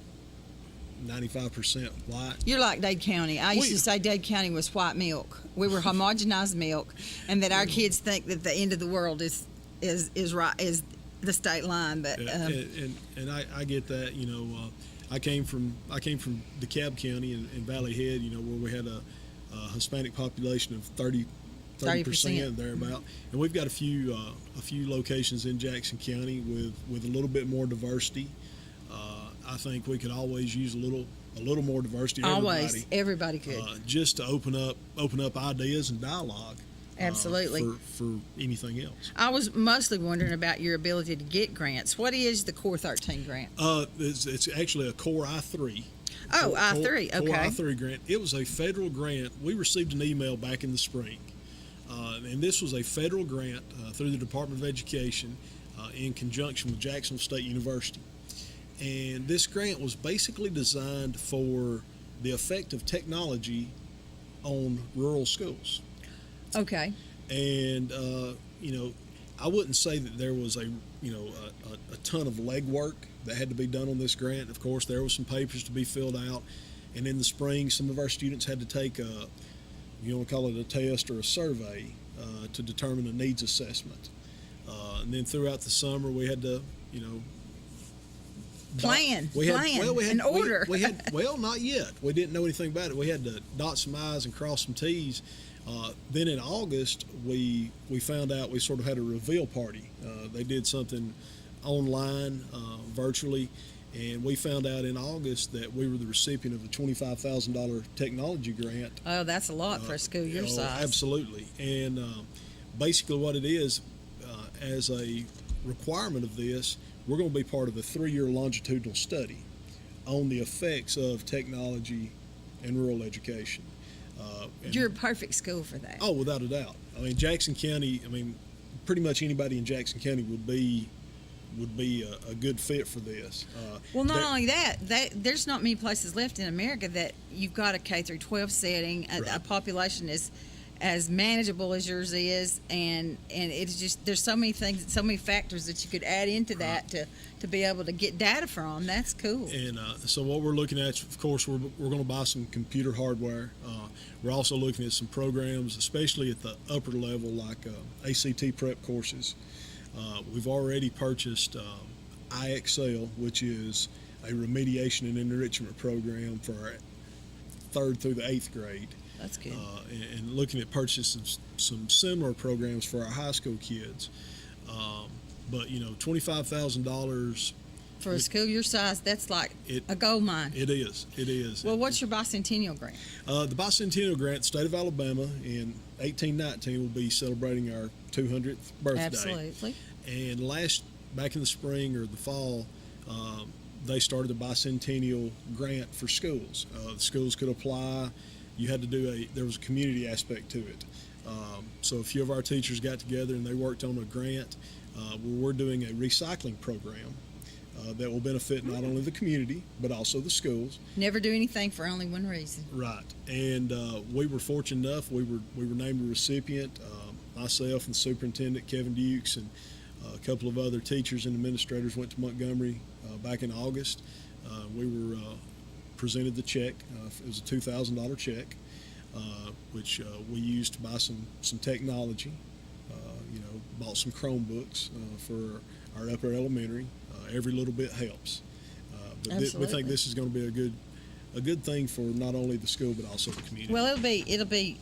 95% white. You're like Dade County. I used We- to say Dade County was white milk. We were homogenized milk, and that our kids think that the end of the world is the state line. But And I get that. I came from DeKalb County in Valley Head. Where we had a Hispanic population of 30% thereabout, and we've got a few locations in Jackson County with a little bit more diversity. I think we could always use a little more diversity. Everybody could. Just to open up ideas and dialogue. Absolutely. For anything else. I was mostly wondering about your ability to get grants. What is the Core 13 grant? It's actually a Core I-3. Oh, I-3, Core okay. I-3 grant. It was a federal grant. We received an email back in the spring, and this was a federal grant through the Department of Education in conjunction with Jacksonville State University. And this grant was basically designed for the effect of technology on rural schools. Okay. And I wouldn't say that there was a ton of legwork that had to be done on this grant. Of course, there was some papers to be filled out, and in the spring, some of our students had to take you want to call it a test or a survey to determine a needs assessment. And then throughout the summer, we had to Plan and order. We had not yet. We didn't know anything about it. We had to dot some I's and cross some T's. Then in August, we found out we sort of had a reveal party. They did something online, virtually, and we found out in August that we were the recipient of a $25,000 technology grant. Oh, that's a lot for a school your size. Absolutely. And basically what it is, as a requirement of this, we're going to be part of a 3-year longitudinal study on the effects of technology in rural education. And You're a perfect school for that. Oh, without a doubt. I mean, Jackson County, pretty much anybody in Jackson County would be a good fit for this. Well, not only that, there's not many places left in America that you've got a K through 12 setting, a population as manageable as yours is, and it's just there's so many things, so many factors that you could add into that to be able to get data from. That's cool. And so what we're looking at, of course, we're going to buy some computer hardware. We're also looking at some programs, especially at the upper level, like ACT prep courses. We've already purchased iExcel, which is a remediation and enrichment program for our 3rd through the 8th grade. That's good. And looking at purchasing some similar programs for our high school kids. But $25,000 For a school your size, that's like a gold mine. It is. Well, what's your bicentennial grant? The bicentennial grant, the state of Alabama, in 1819 will be celebrating our 200th birthday. Absolutely. And back in the spring or the fall, they started the bicentennial grant for schools. The schools could apply. You had to there was a community aspect to it. So a few of our teachers got together and they worked on a grant where we're doing a recycling program that will benefit not only the community but also the schools. Never do anything for only one reason. Right. And we were fortunate enough. We were named a recipient. Myself and the superintendent, Kevin Dukes, and a couple of other teachers and administrators went to Montgomery back in August. We were presented the check. It was a $2,000 check, which we used to buy some technology. Bought some Chromebooks for our upper elementary. Every little bit helps. But we think this is going to be a good thing for not only the school but also the community. Well, it'll be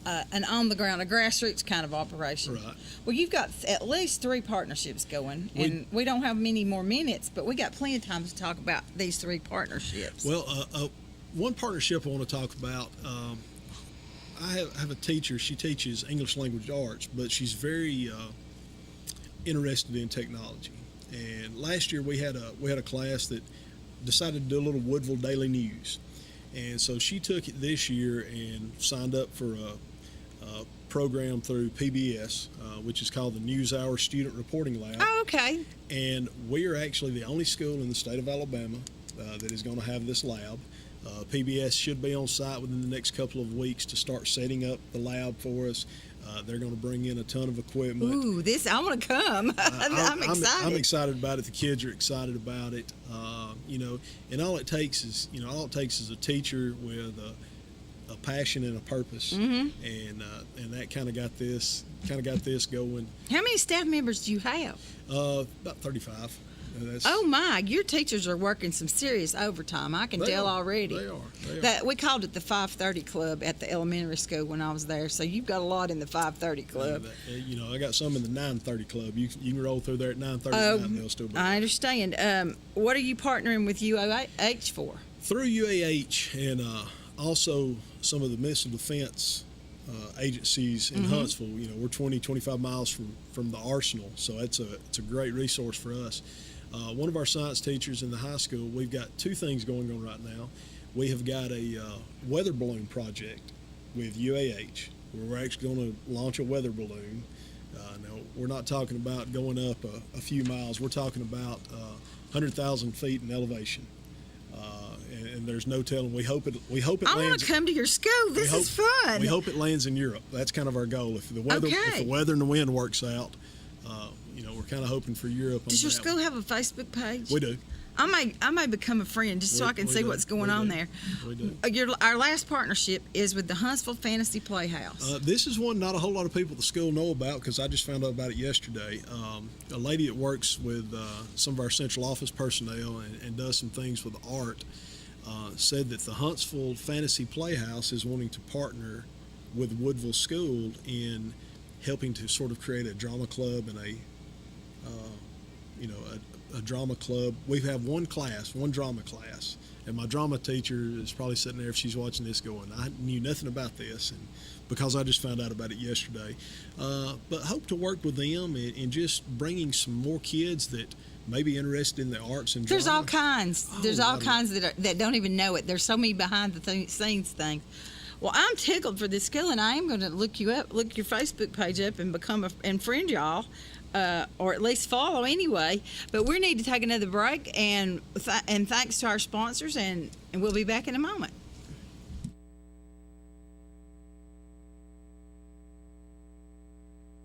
an on the ground, a grassroots kind of operation. Right. Well, you've got at least 3 partnerships going, and we don't have many more minutes, but we got plenty of time to talk about these 3 partnerships. Well, one partnership I want to talk about. I have a teacher. She teaches English language arts, but she's very interested in technology. And last year we had a class that decided to do a little Woodville Daily News, and so she took it this year and signed up for a program through PBS, which is called the NewsHour Student Reporting Lab. Oh, okay. And we are actually the only school in the state of Alabama that is going to have this lab. PBS should be on site within the next couple of weeks to start setting up the lab for us. They're going to bring in a ton of equipment. Ooh, I want to come. I'm excited. I'm excited about it. The kids are excited about it. And all it takes is a teacher with a passion and a purpose, and that kind of got this going. How many staff members do you have? About 35. Oh my! Your teachers are working some serious overtime. I can tell already. They are. That we called it the 5:30 club at the elementary school when I was there. So you've got a lot in the 5:30 club. I got some in the 9:30 club. You can roll through there at 9:30 and they'll still be there. I understand. What are you partnering with UAH for? Through UAH and also some of the missile defense agencies in Huntsville. We're 25 miles from the Arsenal, so it's a great resource for us. One of our science teachers in the high school, we've got two things going on right now. We have got a weather balloon project with UAH where we're actually going to launch a weather balloon. Now, we're not talking about going up a few miles. We're talking about 100,000 feet in elevation. And there's no telling. We hope it lands. I want to come to your school. This is fun. We hope it lands in Europe. That's kind of our goal. If the weather and the wind works out, we're kind of hoping for Europe. Does your school have a Facebook page? We do. I may become a friend just so I can see what's going on there. We do. Our last partnership is with the Huntsville Fantasy Playhouse. This is one not a whole lot of people at the school know about because I just found out about it yesterday. A lady that works with some of our central office personnel and does some things with art said that the Huntsville Fantasy Playhouse is wanting to partner with Woodville School in helping to sort of create a drama club and a drama club. We have one drama class, and my drama teacher is probably sitting there if she's watching this going, I knew nothing about this, and because I just found out about it yesterday. But hope to work with them in just bringing some more kids that may be interested in the arts and drama. There's all kinds. There's all kinds that don't even know it. There's so many behind the scenes things. Well, I'm tickled for this school, and I am going to look your Facebook page up and and friend y'all, or at least follow anyway. But we need to take another break, and thanks to our sponsors, and we'll be back in a moment.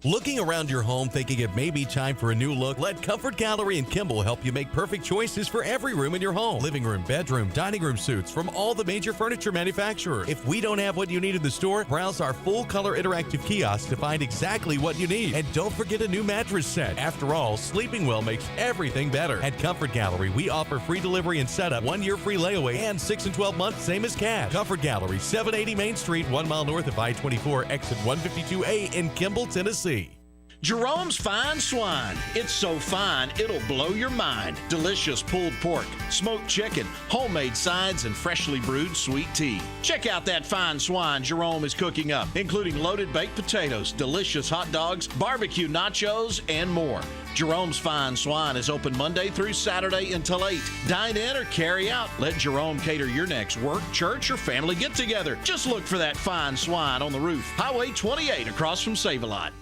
Looking around your home thinking it may be time for a new look? Let Comfort Gallery in Kimball help you make perfect choices for every room in your home. Living room, bedroom, dining room suits from all the major furniture manufacturers. If we don't have what you need in the store, browse our full-color interactive kiosk to find exactly what you need. And don't forget a new mattress set. After all, sleeping well makes everything better. At Comfort Gallery, we offer free delivery and setup, 1 year free layaway, and 6 and 12 months, same as cash. Comfort Gallery, 780 Main Street, 1 mile north of I-24, exit 152A in Kimball, Tennessee. Jerome's Fine Swine. It's so fine, it'll blow your mind. Delicious pulled pork, smoked chicken, homemade sides, and freshly brewed sweet tea. Check out that fine swine Jerome is cooking up, including loaded baked potatoes, delicious hot dogs, barbecue nachos, and more. Jerome's Fine Swine is open Monday through Saturday until 8. Dine in or carry out. Let Jerome cater your next work, church, or family get-together. Just look for that fine swine on the roof. Highway 28 across from Save-A-Lot.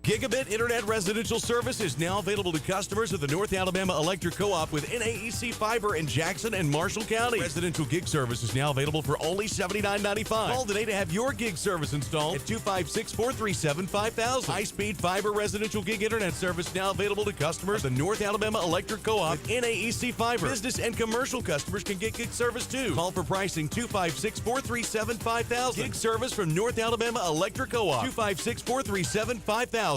Gigabit Internet residential service is now available to customers of the North Alabama Electric Co-op with NAEC Fiber in Jackson and Marshall County. Residential gig service is now available for only $79.95. Call today to have your gig service installed at 256-437-5000. High-speed fiber residential gig internet service now available to customers of the North Alabama Electric Co-op with NAEC Fiber. Business and commercial customers can get gig service too. Call for pricing 256-437-5000. Gig service from North Alabama Electric Co-op. 256-437-5000.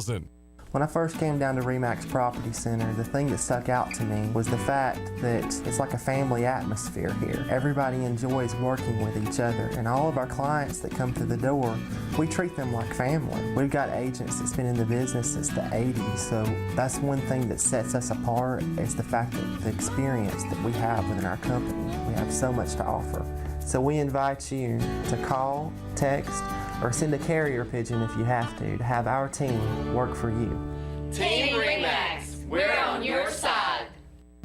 When I first came down to RE/MAX Property Center, the thing that stuck out to me was the fact that it's like a family atmosphere here. Everybody enjoys working with each other, and all of our clients that come through the door, we treat them like family. We've got agents that's been in the business since the 80s, so that's one thing that sets us apart is the fact that the experience that we have within our company. We have so much to offer. So we invite you to call, text, or send a carrier pigeon if you have to have our team work for you. Team RE/MAX, we're on your side.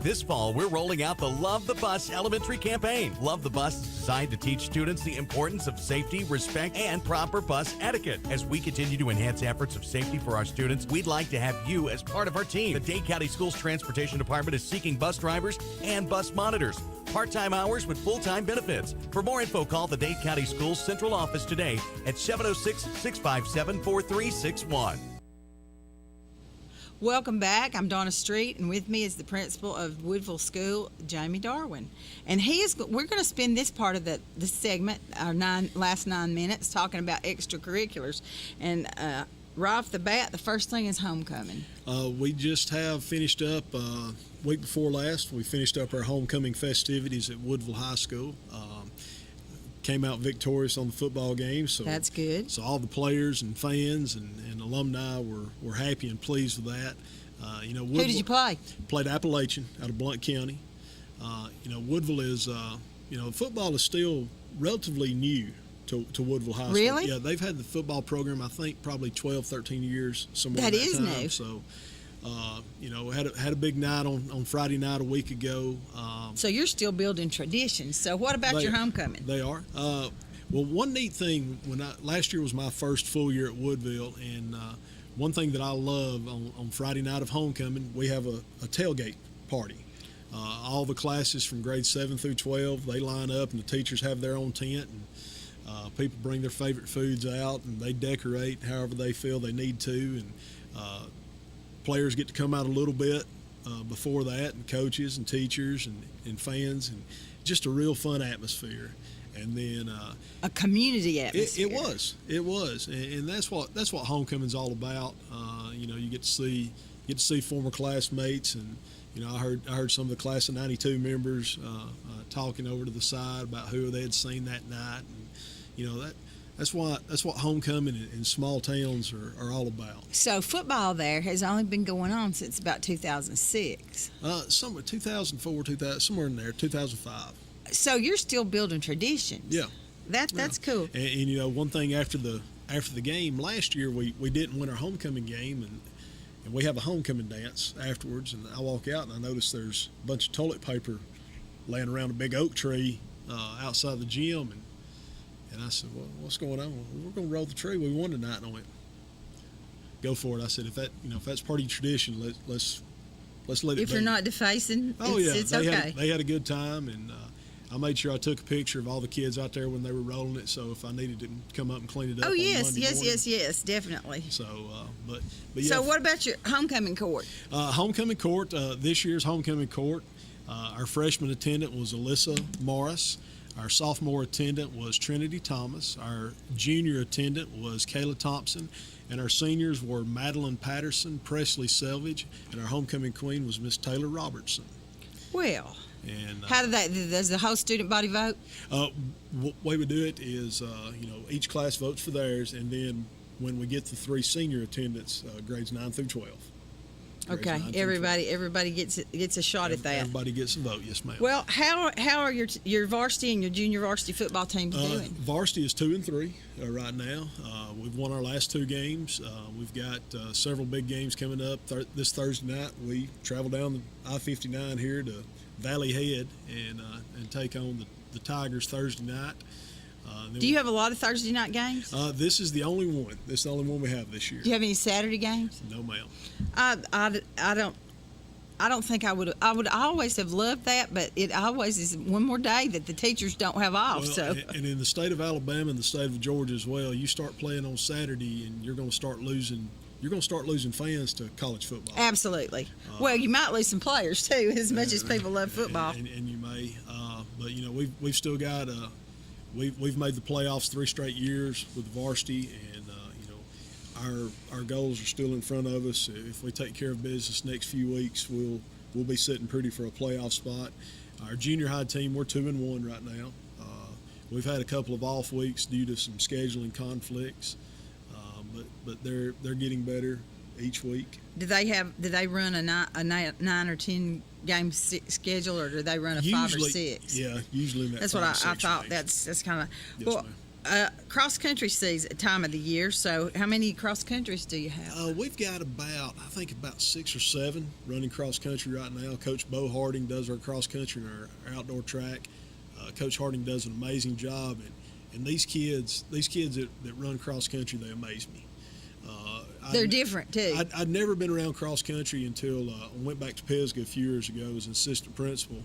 This fall, we're rolling out the Love the Bus Elementary campaign. Love the Bus is designed to teach students the importance of safety, respect, and proper bus etiquette. As we continue to enhance efforts of safety for our students, we'd like to have you as part of our team. The Dade County Schools Transportation Department is seeking bus drivers and bus monitors. Part-time hours with full-time benefits. For more info, call the Dade County Schools Central Office today at 706-657-4361. Welcome back. I'm Donna Street, and with me is the principal of Woodville School, Jamie Darwin. And we're going to spend this part of this segment, our last 9 minutes, talking about extracurriculars. And right off the bat, the first thing is homecoming. We just have finished up, week before last, we finished up our homecoming festivities at Woodville High School. Came out victorious on the football game. So that's good. So all the players and fans and alumni were happy and pleased with that. Who did you play? Played Appalachian out of Blount County. Woodville is, football is still relatively new to Woodville High School. Really? Yeah, they've had the football program, I think, probably 12, 13 years, somewhere that in that is time. New. So, had a big night on Friday night a week ago. So you're still building traditions. So what about your homecoming? They are. Well, one neat thing, last year was my first full year at Woodville, and one thing that I love on Friday night of homecoming, we have a tailgate party. All the classes from grades 7 through 12, they line up, and the teachers have their own tent, and people bring their favorite foods out, and they decorate however they feel they need to, and players get to come out a little bit before that, and coaches and teachers and fans, and just a real fun atmosphere. And then a community atmosphere. It was, and that's what homecoming's all about. You get to see former classmates, and I heard some of the class of '92 members talking over to the side about who they had seen that night, and that's what homecoming in small towns are all about. So football there has only been going on since about 2006. Somewhere 2004, somewhere in there, 2005. So you're still building traditions. Yeah. That's cool. And one thing after the game last year, we didn't win our homecoming game, and we have a homecoming dance afterwards. And I walk out and I notice there's a bunch of toilet paper laying around a big oak tree outside the gym, and I said, "Well, what's going on?" "Well, we're going to roll the tree. We won tonight." And I went, "Go for it." I said, "If that's part of your tradition, let's let it If be." you're not defacing, it's okay. They had a good time, and I made sure I took a picture of all the kids out there when they were rolling it, so if I needed to come up and clean it up. Oh, on yes, Monday yes, morning. yes, definitely. So, but yeah. So what about your homecoming court? Homecoming court, this year's homecoming court, our freshman attendant was Alyssa Morris. Our sophomore attendant was Trinity Thomas. Our junior attendant was Kayla Thompson. And our seniors were Madeline Patterson, Presley Selvage, and our homecoming queen was Miss Taylor Robertson. Well, and how does the whole student body vote? Way we do it is, each class votes for theirs, and then when we get the 3 senior attendants, grades 9 through 12. Okay, everybody gets a shot at that. Everybody gets a vote, yes, ma'am. Well, how are your varsity and your junior varsity football teams doing? Varsity is 2-3 right now. We've won our last 2 games. We've got several big games coming up. This Thursday night, we travel down the I-59 here to Valley Head and take on the Tigers Thursday night. Do you have a lot of Thursday night games? This is the only one. This is the only one we have this year. Do you have any Saturday games? No, ma'am. I don't think I would. I always have loved that, but it always is one more day that the teachers don't have off. Well, and in the state of Alabama and the state of Georgia as well, you start playing on Saturday, and you're going to start losing. You're going to start losing fans to college football. Absolutely. Well, you might lose some players too, as much as people love football. And you may, but we've still got. We've made the playoffs 3 straight years with the varsity, and our goals are still in front of us. If we take care of business next few weeks, we'll be sitting pretty for a playoff spot. Our junior high team, we're 2-1 right now. We've had a couple of off weeks due to some scheduling conflicts, but they're getting better each week. Do they run a 9 or 10 game schedule, or do they run a 5 or 6? Yeah, usually in that That's what I thought. That's kind of yes, well. ma'am. cross country season time of the year. So, how many cross countries do you have? We've got about 6 or 7 running cross country right now. Coach Bo Harding does our cross country and our outdoor track. Coach Harding does an amazing job, and these kids that run cross country, they amaze me. They're different too. I'd never been around cross country until I went back to Pisgah a few years ago as an assistant principal.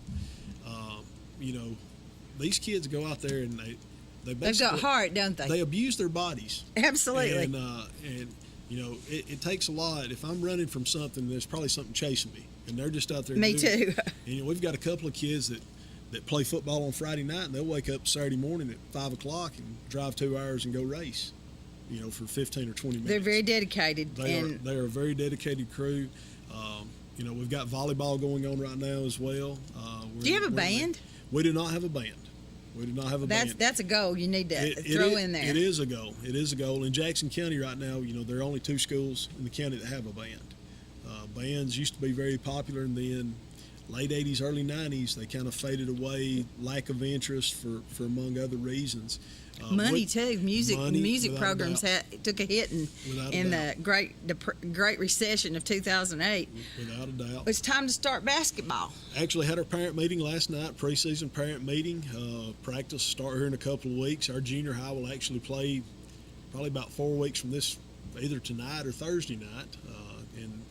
These kids go out there and they've got heart, don't they? They abuse their bodies. Absolutely. And it takes a lot. If I'm running from something, there's probably something chasing me, and they're just out there. Me too. And we've got a couple of kids that play football on Friday night, and they'll wake up Saturday morning at 5 o'clock and drive 2 hours and go race. For 15 or 20 minutes. They're very dedicated. They are a very dedicated crew. We've got volleyball going on right now as well. Do you have a band? We do not have a band. band. That's a goal you need to throw in there. It is a goal. It is a goal. In Jackson County right now, there are only 2 schools in the county that have a band. Bands used to be very popular, and then late 80s, early 90s, they kind of faded away, lack of interest for among other reasons. Money too. Music programs took a hit in the Great Recession of 2008. Without a doubt. It's time to start basketball. Actually had our parent meeting last night, preseason parent meeting. Practice start here in a couple of weeks. Our junior high will actually play probably about 4 weeks from this, either tonight or Thursday night. And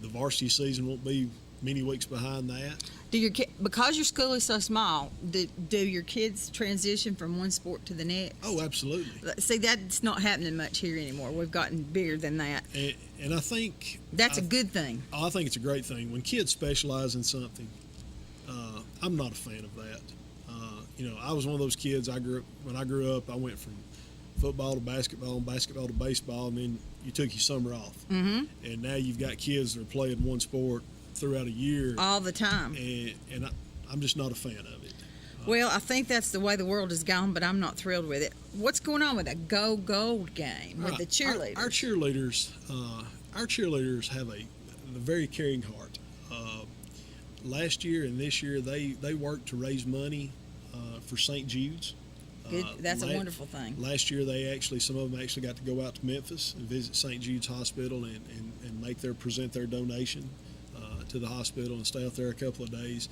the varsity season won't be many weeks behind that. Because your school is so small, do your kids transition from one sport to the next? Oh, absolutely. See, that's not happening much here anymore. We've gotten bigger than that. And I think that's a good thing. I think it's a great thing. When kids specialize in something, I'm not a fan of that. I was one of those kids. When I grew up, I went from football to basketball and basketball to baseball, and then you took your summer off. Mm-hmm. And now you've got kids that are playing one sport throughout a year all the time, and I'm just not a fan of it. Well, I think that's the way the world has gone, but I'm not thrilled with it. What's going on with the Go Gold game with the cheerleaders? Our cheerleaders have a very caring heart. Last year and this year, they worked to raise money for St. Jude's. Good. That's a wonderful thing. Last year, some of them actually got to go out to Memphis and visit St. Jude's Hospital and present their donation to the hospital and stay out there a couple of days,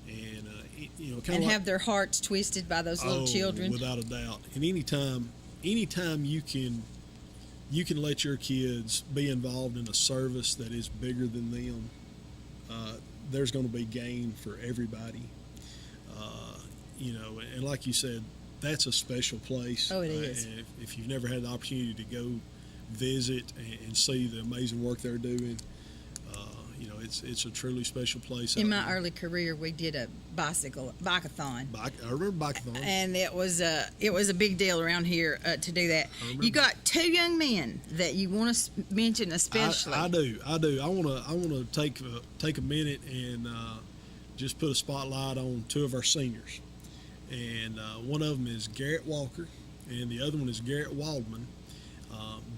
and have their hearts twisted by those little children. Without a doubt. And anytime you can let your kids be involved in a service that is bigger than them, there's going to be gain for everybody. And like you said, that's a special place. Oh, it is. If you've never had the opportunity to go visit and see the amazing work they're doing, it's a truly special place. In my early career, we did a bike-a-thon. I remember bike-a-thon. And it was a big deal around here to do that. You got 2 young men that you want to mention especially. I do. I want to take a minute and just put a spotlight on 2 of our seniors. And one of them is Garrett Walker, and the other one is Garrett Waldman.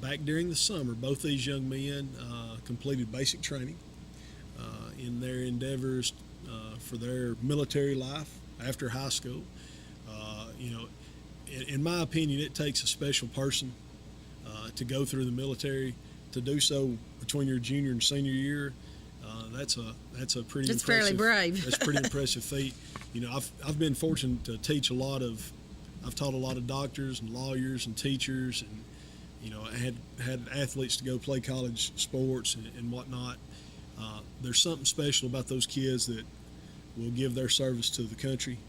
Back during the summer, both these young men completed basic training in their endeavors for their military life after high school. In my opinion, it takes a special person to go through the military. To do so between your junior and senior year, that's a pretty. That's fairly brave. That's a pretty impressive feat. I've been fortunate to teach I've taught a lot of doctors and lawyers and teachers, and I had athletes to go play college sports and whatnot. There's something special about those kids that will give their service to the country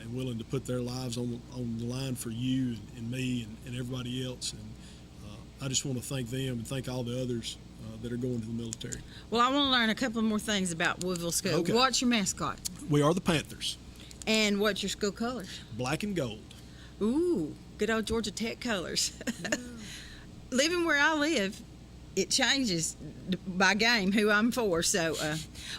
and willing to put their lives on the line for you and me and everybody else. And I just want to thank them and thank all the others that are going to the military. Well, I want to learn a couple more things about Woodville School. Okay. What's your mascot? We are the Panthers. And what's your school colors? Black and gold. Ooh, good old Georgia Tech colors. Living where I live, it changes by game who I'm for. So,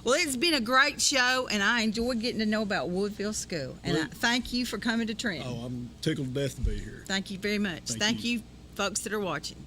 well, it's been a great show, and I enjoyed getting to know about Woodville School. And I thank you for coming to Trenton. Oh, I'm tickled to death to be here. Thank you very much. Thank you, folks that are watching.